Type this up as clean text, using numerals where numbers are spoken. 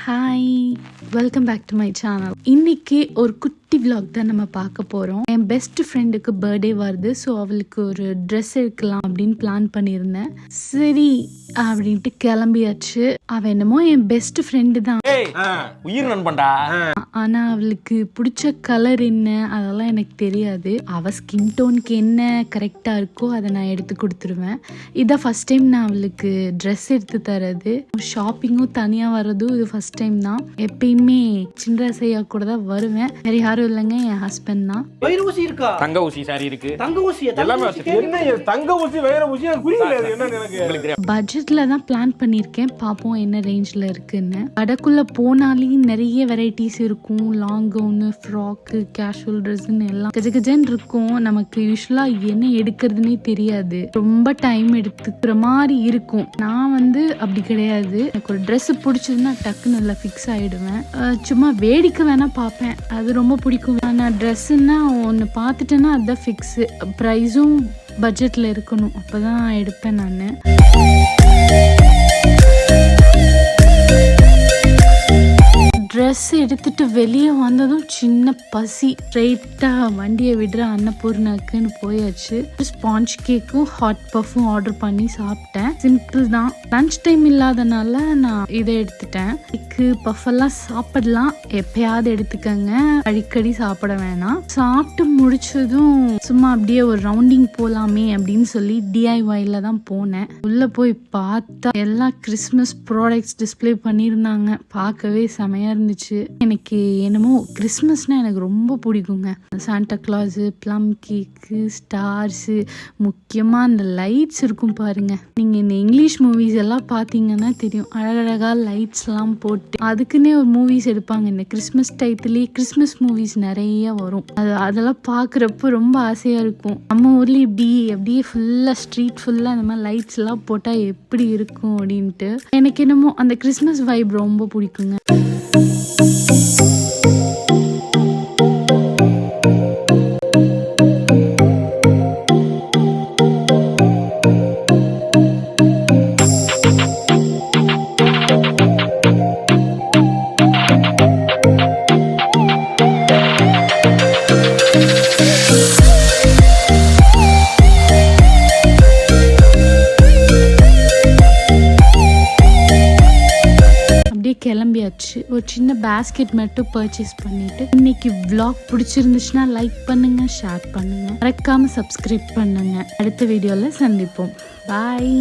Hi, welcome back to my channel. இன்னைக்கு ஒரு குட்டி vlog தான் நம்ம பார்க்க போகிறோம். என் பெஸ்ட் ஃப்ரெண்டுக்கு பர்த்டே வருது. ஸோ அவளுக்கு ஒரு ட்ரெஸ் எடுக்கலாம் அப்படின்னு பிளான் பண்ணியிருந்தேன். சரி அப்படின்ட்டு கிளம்பியாச்சு. அவள் என்னமோ என் பெஸ்ட் ஃப்ரெண்டு தான், உயிர் நண்பன்டா. ஆனால் அவளுக்கு பிடிச்ச கலர் என்ன அதெல்லாம் எனக்கு தெரியாது. அவள் ஸ்கின் டோனுக்கு என்ன கரெக்டாக இருக்கோ அதை நான் எடுத்து கொடுத்துருவேன். இதான் ஃபஸ்ட் டைம் நான் அவளுக்கு ட்ரெஸ் எடுத்து தரது. ஷாப்பிங்கும் தனியாக வர்றதும் இது ஃபஸ்ட் டைம் தான். எப்பயுமே சின்ராஸ் ஐயா கூட தான் வருவேன். வேற யாரும் இல்லைங்க, என் ஹஸ்பண்ட் தான். வைர ஊசி இருக்கா? தங்க ஊசி சாரி இருக்கு. தங்க ஊசி எல்லாமே என்ன? தங்க ஊசி வைர ஊசி எனக்கு புரியல. என்ன எனக்கு பட்ஜெட்ல தான் பிளான் பண்ணியிருக்கேன். பார்ப்போம் என்ன ரேஞ்சில் இருக்குன்னு. கடைக்குள்ள போனாலே நிறைய வெரைட்டிஸ் இருக்கும். லாங் கவுனு, ஃப்ராக்கு, கேஷுவல் ட்ரெஸ்ன்னு எல்லாம் கஜகஜன்னு இருக்கும். நமக்கு யூஸ்வலா என்ன எடுக்கிறதுனே தெரியாது. ரொம்ப டைம் எடுத்துக்கிற மாதிரி இருக்கும். நான் அப்படி கிடையாது. எனக்கு ஒரு ட்ரெஸ் பிடிச்சதுன்னா டக்கு நல்லா ஃபிக்ஸ் ஆயிடுவேன். சும்மா வேடிக்கை வேணா பார்ப்பேன், அது ரொம்ப பிடிக்கும். நான் ட்ரெஸ்ஸுன்னா ஒன்று பார்த்துட்டேன்னா அதுதான் ஃபிக்ஸு. ப்ரைஸும் பட்ஜெட்டில் இருக்கணும், அப்போ தான் எடுப்பேன் நான். ட்ரெஸ் எடுத்துட்டு வெளியே வந்ததும் சின்ன பசி. ஸ்ட்ரெயிட்டாக வண்டியை விடுற அன்னபூர்ணாக்குன்னு போயாச்சு. ஸ்பாஞ்ச் கேக்கும் ஹாட் பஃப்பும் ஆர்டர் பண்ணி சாப்பிட்டேன். சிம்பிள் தான். லன்ச் டைம் இல்லாதனால நான் இதை எடுத்துட்டேன். பஃப் எல்லாம் சாப்பிடலாம், எப்பயாவது எடுத்துக்கங்க, அடிக்கடி சாப்பிட வேணாம். சாப்பிட்டு முடிச்சதும் சும்மா அப்படியே ஒரு ரவுண்டிங் போலாமே அப்படின்னு சொல்லி DIYல தான் போனேன். உள்ள போய் பார்த்தா எல்லா கிறிஸ்மஸ் ப்ராடக்ட்ஸ் டிஸ்பிளே பண்ணியிருந்தாங்க. பார்க்கவே செமையா இருந்துச்சு. எனக்கு என்னமோ கிறிஸ்மஸ்னா எனக்கு ரொம்ப பிடிக்குங்க. Santa class, plum cake, Stars, முக்கியமாக அந்த லைட்ஸ் இருக்கும் பாருங்க. நீங்கள் இந்த இங்கிலீஷ் மூவிஸ் எல்லாம் பார்த்தீங்கன்னா தெரியும், அழகழகா லைட்ஸ்லாம் போட்டு அதுக்குன்னே ஒரு மூவிஸ் எடுப்பாங்க. இந்த கிறிஸ்மஸ் டைத்துலேயே கிறிஸ்மஸ் மூவிஸ் நிறைய வரும். அதெல்லாம் பார்க்குறப்ப ரொம்ப ஆசையாக இருக்கும். நம்ம ஊர்லேயே அப்படியே ஃபுல்லாக ஸ்ட்ரீட் ஃபுல்லாக அந்த மாதிரி லைட்ஸ் எல்லாம் போட்டால் எப்படி இருக்கும் அப்படின்ட்டு எனக்கு என்னமோ அந்த கிறிஸ்மஸ் வைப் ரொம்ப பிடிக்குங்க. கிளம்பியாச்சு. ஒரு சின்ன பேஸ்கெட் மட்டும் பர்ச்சேஸ் பண்ணிட்டு, இன்னைக்கு vlog பிடிச்சிருந்துச்சுன்னா லைக் பண்ணுங்க, ஷேர் பண்ணுங்க, மறக்காம சப்ஸ்கிரைப் பண்ணுங்க. அடுத்த வீடியோல சந்திப்போம். பாய்.